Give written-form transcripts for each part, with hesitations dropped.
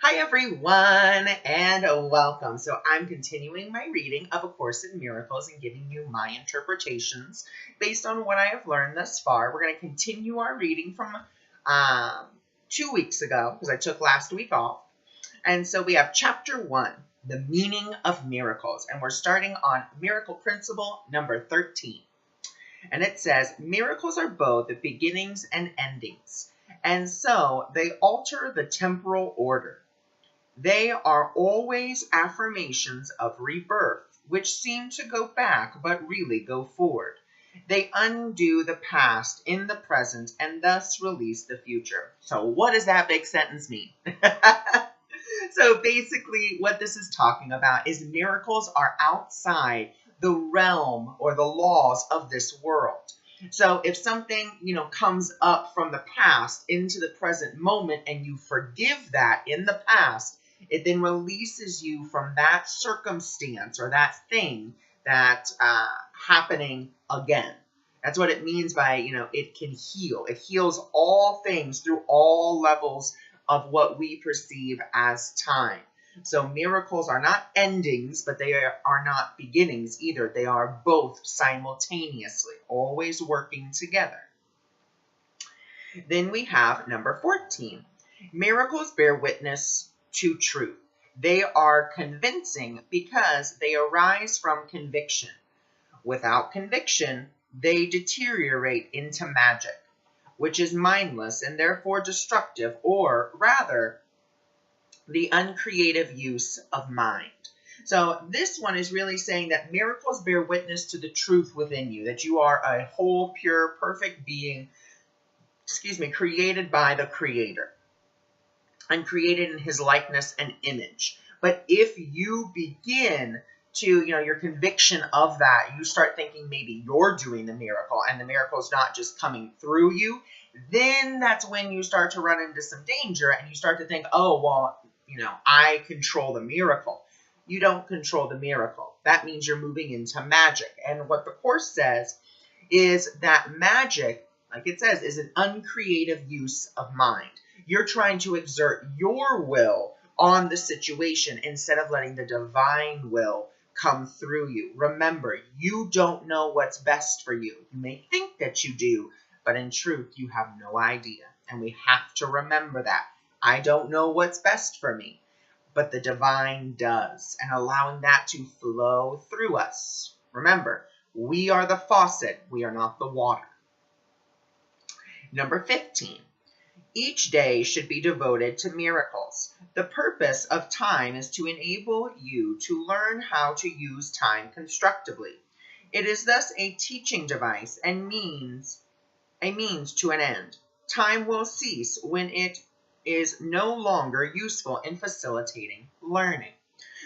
Hi everyone and welcome. So I'm continuing my reading of A Course in Miracles and giving you my interpretations based on what I have learned thus far. We're going to continue our reading from 2 weeks ago because I took last week off. And so we have chapter 1, the meaning of miracles. And we're starting on miracle principle number 13. And it says, miracles are both beginnings and endings. And so they alter the temporal order. They are always affirmations of rebirth, which seem to go back but really go forward. They undo the past in the present and thus release the future. So what does that big sentence mean? So basically what this is talking about is miracles are outside the realm or the laws of this world. So if something, comes up from the past into the present moment and you forgive that in the past, it then releases you from that circumstance or that thing that's happening again. That's what it means by, it can heal. It heals all things through all levels of what we perceive as time. So miracles are not endings, but they are not beginnings either. They are both simultaneously, always working together. Then we have number 14. Miracles bear witness to truth. They are convincing because they arise from conviction. Without conviction, they deteriorate into magic, which is mindless and therefore destructive, or rather, the uncreative use of mind. So this one is really saying that miracles bear witness to the truth within you, that you are a whole, pure, perfect being, created by the Creator and created in His likeness and image. But if you begin to, your conviction of that, you start thinking maybe you're doing the miracle and the miracle is not just coming through you, then that's when you start to run into some danger and you start to think, oh, well, I control the miracle. You don't control the miracle. That means you're moving into magic. And what the Course says is that magic, like it says, is an uncreative use of mind. You're trying to exert your will on the situation instead of letting the divine will come through you. Remember, you don't know what's best for you. You may think that you do, but in truth, you have no idea. And we have to remember that. I don't know what's best for me, but the divine does, and allowing that to flow through us. Remember, we are the faucet. We are not the water. Number 15. Each day should be devoted to miracles. The purpose of time is to enable you to learn how to use time constructively. It is thus a teaching device and a means to an end. Time will cease when it is no longer useful in facilitating learning.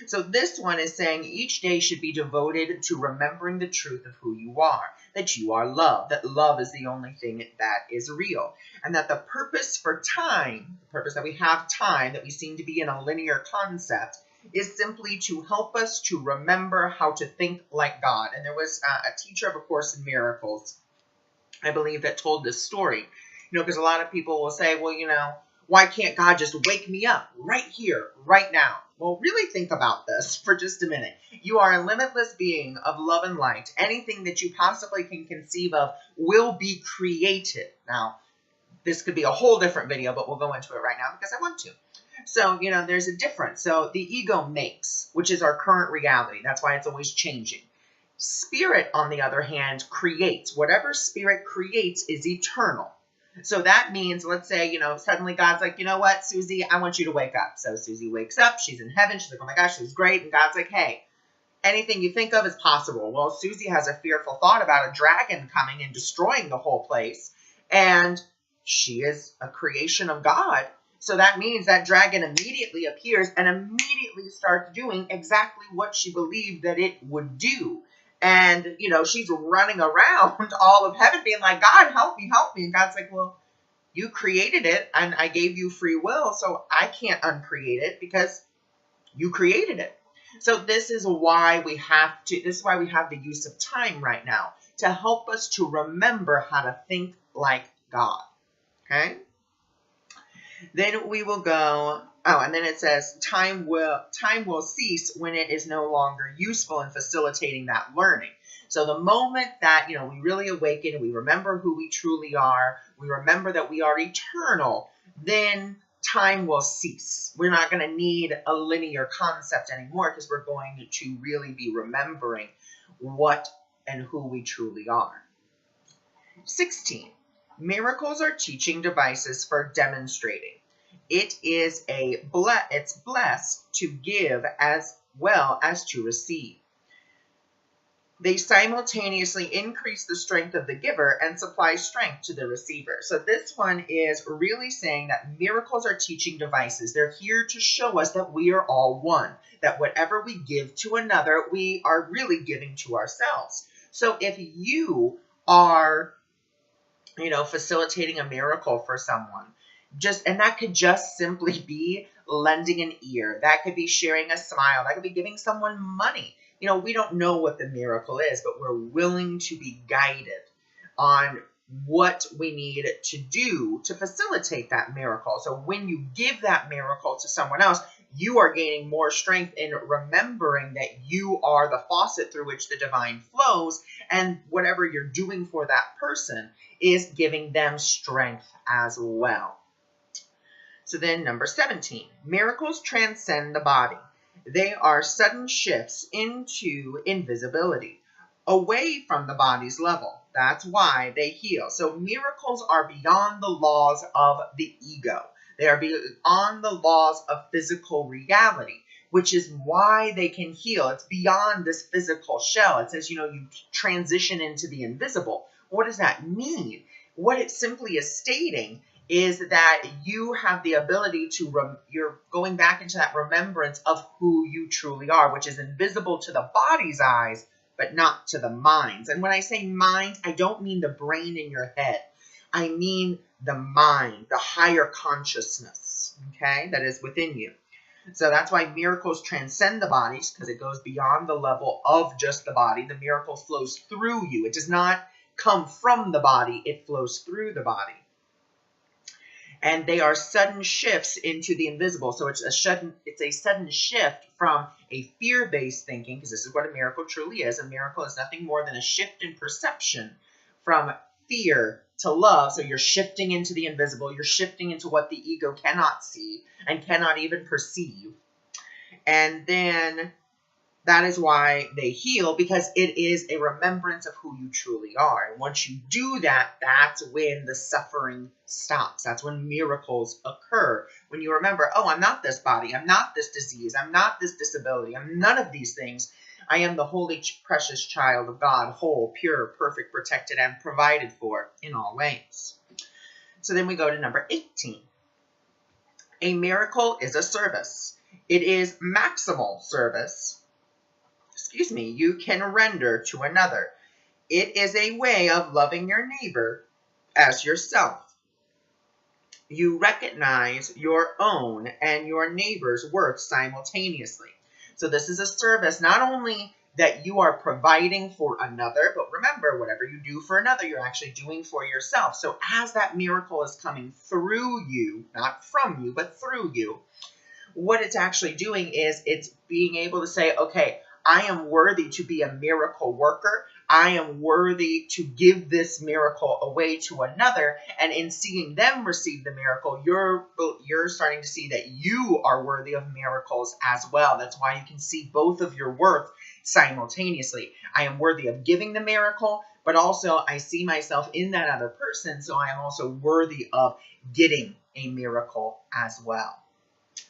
So this one is saying each day should be devoted to remembering the truth of who you are, that you are love, that love is the only thing that is real, and that the purpose for time, the purpose that we have time, that we seem to be in a linear concept, is simply to help us to remember how to think like God. And there was a teacher of A Course in Miracles, I believe, that told this story, because a lot of people will say, well, why can't God just wake me up right here, right now? Well, really think about this for just a minute. You are a limitless being of love and light. Anything that you possibly can conceive of will be created. Now, this could be a whole different video, but we'll go into it right now because I want to. So, there's a difference. So the ego makes, which is our current reality. That's why it's always changing. Spirit, on the other hand, creates. Whatever spirit creates is eternal. So that means, let's say, suddenly God's like, you know what, Susie, I want you to wake up. So Susie wakes up. She's in heaven. She's like, oh my gosh, this is great. And God's like, hey, anything you think of is possible. Well, Susie has a fearful thought about a dragon coming and destroying the whole place. And she is a creation of God. So that means that dragon immediately appears and immediately starts doing exactly what she believed that it would do. And, she's running around all of heaven being like, God, help me, help me. And God's like, well, you created it and I gave you free will, so I can't uncreate it because you created it. So this is why we have the use of time right now, to help us to remember how to think like God. Okay? Then we will go, and then it says time will cease when it is no longer useful in facilitating that learning. So the moment that, we really awaken, we remember who we truly are, we remember that we are eternal, then time will cease. We're not going to need a linear concept anymore because we're going to really be remembering what and who we truly are. 16. Miracles are teaching devices for demonstrating. It's blessed to give as well as to receive. They simultaneously increase the strength of the giver and supply strength to the receiver. So this one is really saying that miracles are teaching devices. They're here to show us that we are all one, that whatever we give to another, we are really giving to ourselves. So if you are, facilitating a miracle for someone, and that could just simply be lending an ear. That could be sharing a smile. That could be giving someone money. We don't know what the miracle is, but we're willing to be guided on what we need to do to facilitate that miracle. So when you give that miracle to someone else, you are gaining more strength in remembering that you are the faucet through which the divine flows, and whatever you're doing for that person is giving them strength as well. So then number 17, miracles transcend the body. They are sudden shifts into invisibility, away from the body's level. That's why they heal. So miracles are beyond the laws of the ego. They are beyond the laws of physical reality, which is why they can heal. It's beyond this physical shell. It says, you transition into the invisible. What does that mean? What it simply is stating is that you have the ability you're going back into that remembrance of who you truly are, which is invisible to the body's eyes, but not to the mind's. And when I say mind, I don't mean the brain in your head. I mean the mind, the higher consciousness, okay, that is within you. So that's why miracles transcend the bodies, because it goes beyond the level of just the body. The miracle flows through you. It does not come from the body. It flows through the body. And they are sudden shifts into the invisible. So it's a sudden shift from a fear-based thinking, because this is what a miracle truly is. A miracle is nothing more than a shift in perception from fear to love. So you're shifting into the invisible. You're shifting into what the ego cannot see and cannot even perceive. And then that is why they heal, because it is a remembrance of who you truly are. And once you do that, that's when the suffering stops. That's when miracles occur. When you remember, oh, I'm not this body. I'm not this disease. I'm not this disability. I'm none of these things. I am the holy, precious child of God, whole, pure, perfect, protected, and provided for in all ways. So then we go to number 18. A miracle is a service. It is maximal service you can render to another. It is a way of loving your neighbor as yourself. You recognize your own and your neighbor's worth simultaneously. So this is a service not only that you are providing for another, but remember, whatever you do for another, you're actually doing for yourself. So as that miracle is coming through you, not from you, but through you, what it's actually doing is it's being able to say, okay, I am worthy to be a miracle worker. I am worthy to give this miracle away to another. And in seeing them receive the miracle, you're starting to see that you are worthy of miracles as well. That's why you can see both of your worth simultaneously. I am worthy of giving the miracle, but also I see myself in that other person, so I am also worthy of getting a miracle as well.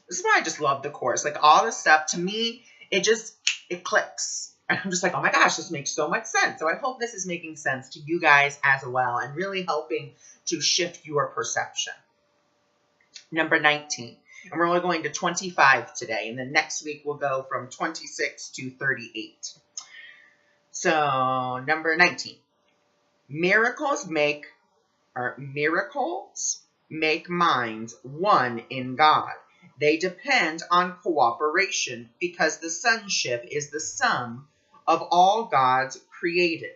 This is why I just love the course. Like all this stuff, to me, it clicks. And I'm just like, oh my gosh, this makes so much sense. So I hope this is making sense to you guys as well and really helping to shift your perception. Number 19. And we're only going to 25 today. And then next week we'll go from 26 to 38. So number 19. Miracles make minds one in God. They depend on cooperation because the sonship is the sum of all God created.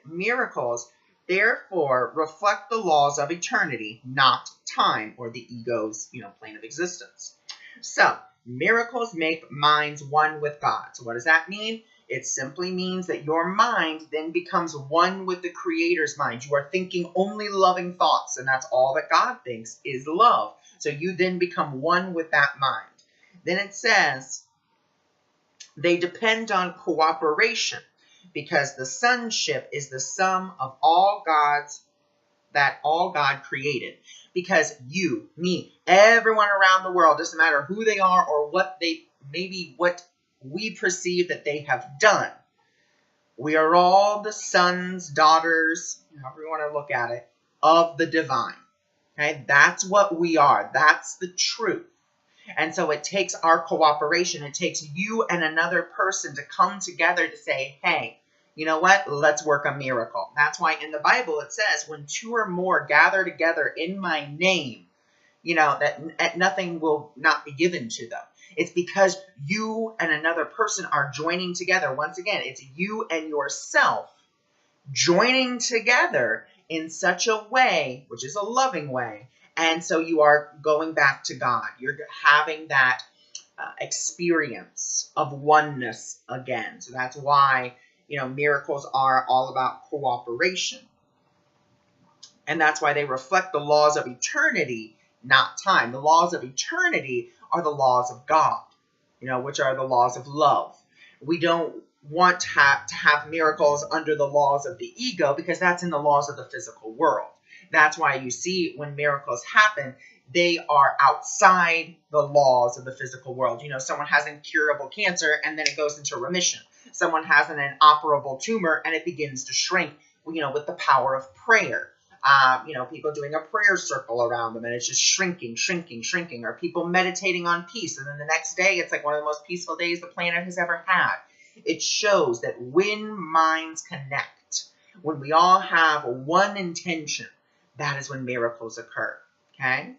Miracles Therefore, reflect the laws of eternity, not time or the ego's, plane of existence. So, miracles make minds one with God. So what does that mean? It simply means that your mind then becomes one with the Creator's mind. You are thinking only loving thoughts, and that's all that God thinks is love. So you then become one with that mind. Then it says, they depend on cooperation because the sonship is the sum of all God created. Because you, me, everyone around the world, doesn't matter who they are or what we perceive that they have done. We are all the sons, daughters, however you want to look at it, of the divine. Okay, that's what we are. That's the truth. And so it takes our cooperation. It takes you and another person to come together to say, hey, you know what? Let's work a miracle. That's why in the Bible it says, when two or more gather together in my name, that nothing will not be given to them. It's because you and another person are joining together. Once again, it's you and yourself joining together in such a way, which is a loving way. And so you are going back to God. You're having that experience of oneness again. So that's why, miracles are all about cooperation. And that's why they reflect the laws of eternity, not time. The laws of eternity are the laws of God, which are the laws of love. We don't want to have miracles under the laws of the ego because that's in the laws of the physical world. That's why you see when miracles happen, they are outside the laws of the physical world. Someone has incurable cancer and then it goes into remission. Someone has an inoperable tumor and it begins to shrink, with the power of prayer. People doing a prayer circle around them and it's just shrinking, shrinking, shrinking. Or people meditating on peace and then the next day it's like one of the most peaceful days the planet has ever had. It shows that when minds connect, when we all have one intention, that is when miracles occur. Okay?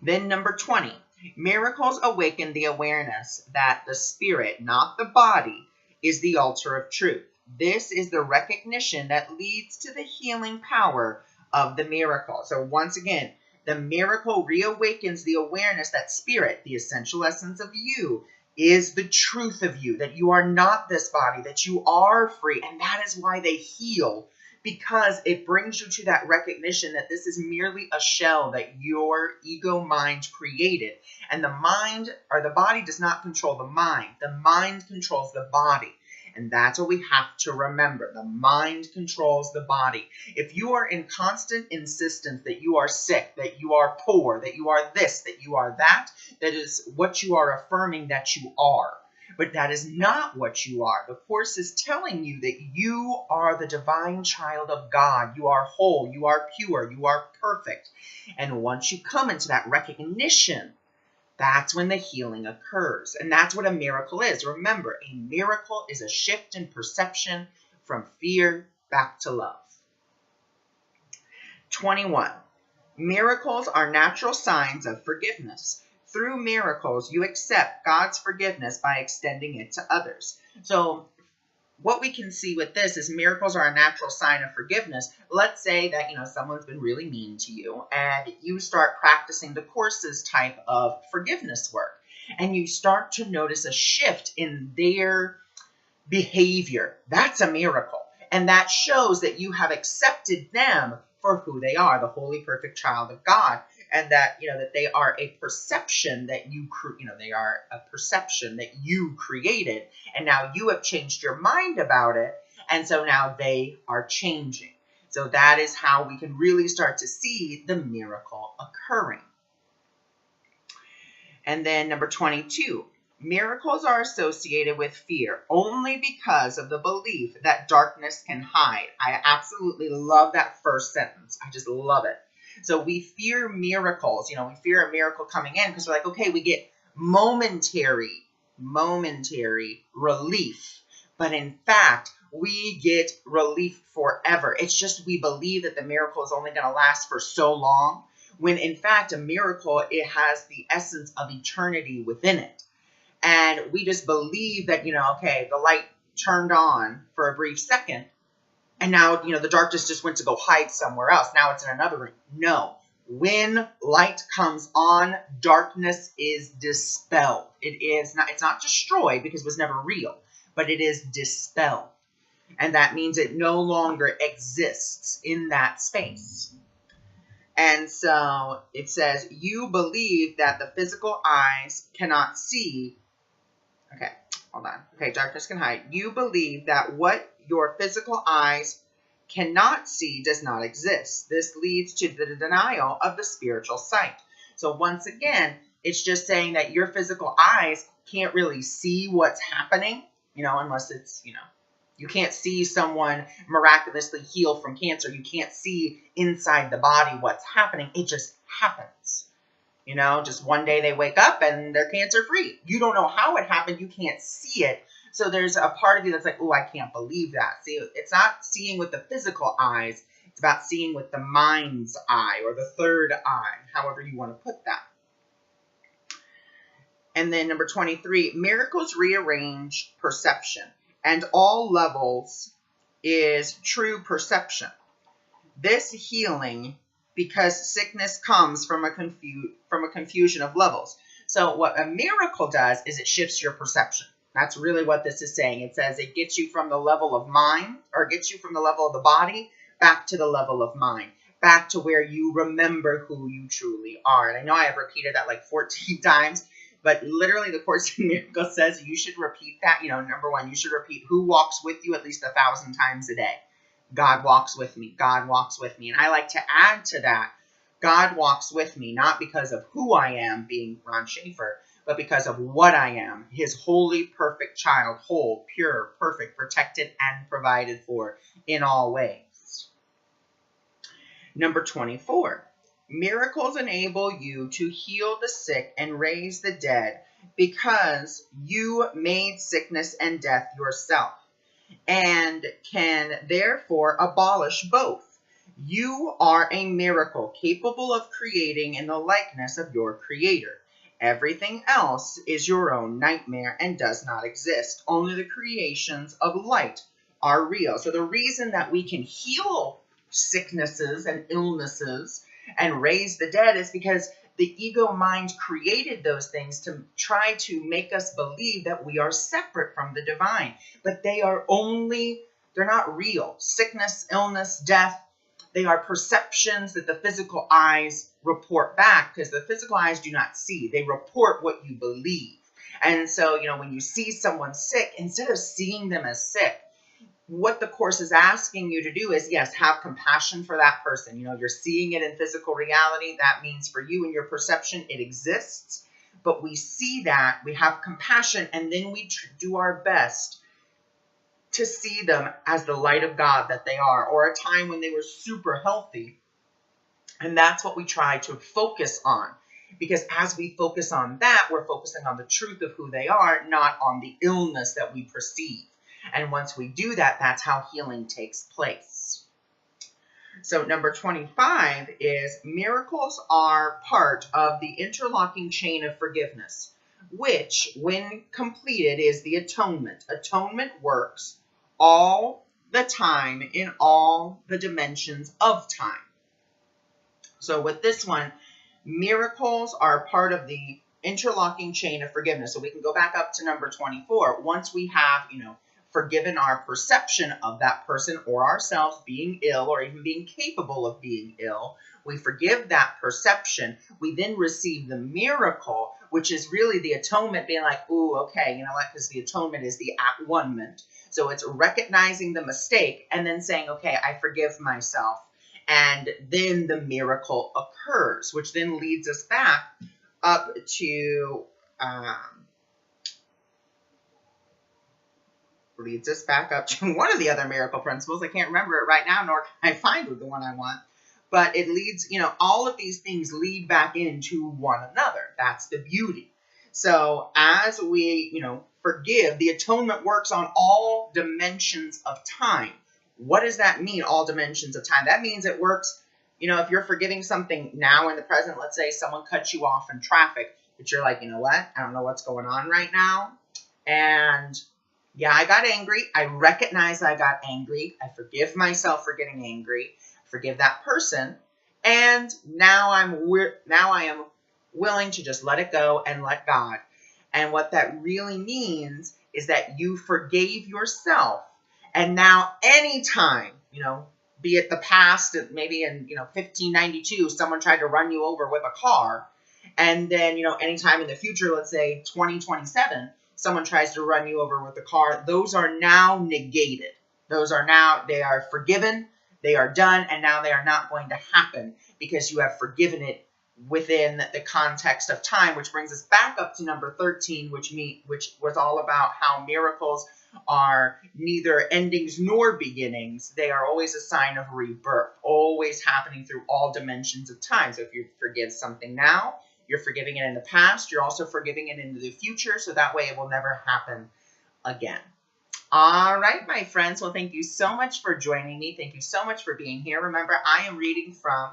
Then number 20, miracles awaken the awareness that the spirit, not the body, is the altar of truth. This is the recognition that leads to the healing power of the miracle. So once again, the miracle reawakens the awareness that spirit, the essential essence of you, is the truth of you, that you are not this body, that you are free. And that is why they heal, because it brings you to that recognition that this is merely a shell that your ego mind created. And the mind or the body does not control the mind. The mind controls the body. And that's what we have to remember. The mind controls the body. If you are in constant insistence that you are sick, that you are poor, that you are this, that you are that, that is what you are affirming that you are. But that is not what you are. The Course is telling you that you are the divine child of God. You are whole. You are pure. You are perfect. And once you come into that recognition, that's when the healing occurs. And that's what a miracle is. Remember, a miracle is a shift in perception from fear back to love. 21. Miracles are natural signs of forgiveness. Through miracles, you accept God's forgiveness by extending it to others. So what we can see with this is miracles are a natural sign of forgiveness. Let's say that, someone's been really mean to you and you start practicing the Course's type of forgiveness work and you start to notice a shift in their behavior. That's a miracle. And that shows that you have accepted them for who they are, the holy, perfect child of God. And that, that they are a perception that they are a perception that you created. And now you have changed your mind about it. And so now they are changing. So that is how we can really start to see the miracle occurring. And then number 22, miracles are associated with fear only because of the belief that darkness can hide. I absolutely love that first sentence. I just love it. So we fear miracles, we fear a miracle coming in because we're like, okay, we get momentary relief. But in fact, we get relief forever. It's just we believe that the miracle is only going to last for so long, when in fact a miracle, it has the essence of eternity within it. And we just believe that, okay, the light turned on for a brief second, and now, the darkness just went to go hide somewhere else. Now it's in another room. No. When light comes on, darkness is dispelled. It's not destroyed because it was never real, but it is dispelled. And that means it no longer exists in that space. And so it says, you believe that the physical eyes cannot see. Okay, hold on. Okay, darkness can hide. You believe that what your physical eyes cannot see does not exist. This leads to the denial of the spiritual sight. So once again, it's just saying that your physical eyes can't really see what's happening, unless it's, you can't see someone miraculously heal from cancer. You can't see inside the body what's happening. It just happens. Just one day they wake up and they're cancer free. You don't know how it happened. You can't see it. So there's a part of you that's like, oh, I can't believe that. See, it's not seeing with the physical eyes. It's about seeing with the mind's eye or the third eye, however you want to put that. And then number 23, miracles rearrange perception, and all levels is true perception. This healing, because sickness comes from a confusion of levels. So what a miracle does is it shifts your perception. That's really what this is saying. It says it gets you from the level of mind, or gets you from the level of the body back to the level of mind, back to where you remember who you truly are. And I know I have repeated that like 14 times, but literally the Course in Miracles says you should repeat that. Number one, you should repeat who walks with you at least 1,000 times a day. God walks with me. God walks with me. And I like to add to that, God walks with me, not because of who I am, being Ron Schaefer, but because of what I am, his holy, perfect child, whole, pure, perfect, protected, and provided for in all ways. Number 24, miracles enable you to heal the sick and raise the dead because you made sickness and death yourself and can therefore abolish both. You are a miracle capable of creating in the likeness of your creator. Everything else is your own nightmare and does not exist. Only the creations of light are real. So the reason that we can heal sicknesses and illnesses and raise the dead is because the ego mind created those things to try to make us believe that we are separate from the divine. But they're not real. Sickness, illness, death, they are perceptions that the physical eyes report back, because the physical eyes do not see. They report what you believe. And so, when you see someone sick, instead of seeing them as sick, what the Course is asking you to do is, yes, have compassion for that person. You're seeing it in physical reality. That means for you and your perception, it exists. But we see that, we have compassion, and then we do our best to see them as the light of God that they are, or a time when they were super healthy. And that's what we try to focus on. Because as we focus on that, we're focusing on the truth of who they are, not on the illness that we perceive. And once we do that, that's how healing takes place. So number 25 is miracles are part of the interlocking chain of forgiveness, which, when completed, is the atonement. Atonement works all the time in all the dimensions of time. So with this one, miracles are part of the interlocking chain of forgiveness. So we can go back up to number 24. Once we have, forgiven our perception of that person or ourselves being ill or even being capable of being ill, we forgive that perception. We then receive the miracle, which is really the atonement, being like, ooh, okay, you know what? Because the atonement is the at-one-ment. So it's recognizing the mistake and then saying, okay, I forgive myself. And then the miracle occurs, which then leads us back up to one of the other miracle principles. I can't remember it right now, nor can I find the one I want. But it leads, all of these things lead back into one another. That's the beauty. So as we, forgive, the atonement works on all dimensions of time. What does that mean, all dimensions of time? That means it works, if you're forgiving something now in the present, let's say someone cuts you off in traffic, but you're like, you know what? I don't know what's going on right now. And Yeah, I got angry. I recognize I got angry. I forgive myself for getting angry. Forgive that person. And now I am willing to just let it go and let God. And what that really means is that you forgave yourself. And now anytime, be it the past, maybe in, 1592, someone tried to run you over with a car. And then, anytime in the future, let's say 2027, someone tries to run you over with a car, those are now negated. They are forgiven, they are done, and now they are not going to happen because you have forgiven it within the context of time, which brings us back up to number 13, which was all about how miracles are neither endings nor beginnings. They are always a sign of rebirth, always happening through all dimensions of time. So if you forgive something now, you're forgiving it in the past, you're also forgiving it into the future, so that way it will never happen again. All right, my friends. Well, thank you so much for joining me. Thank you so much for being here. Remember, I am reading from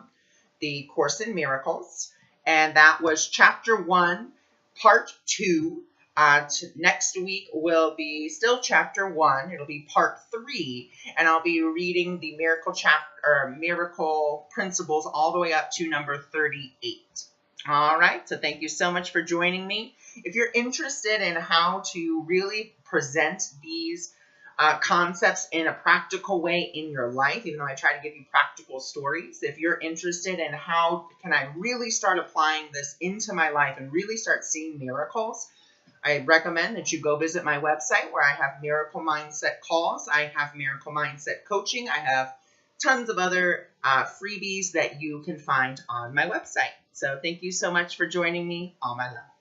the Course in Miracles, and that was Chapter 1, Part 2. Next week will be still Chapter 1. It'll be Part 3, and I'll be reading the miracle principles all the way up to number 38. All right, so thank you so much for joining me. If you're interested in how to really present these concepts in a practical way in your life, even though I try to give you practical stories, if you're interested in how can I really start applying this into my life and really start seeing miracles, I recommend that you go visit my website where I have Miracle Mindset calls, I have Miracle Mindset coaching, I have tons of other freebies that you can find on my website. So thank you so much for joining me. All my love.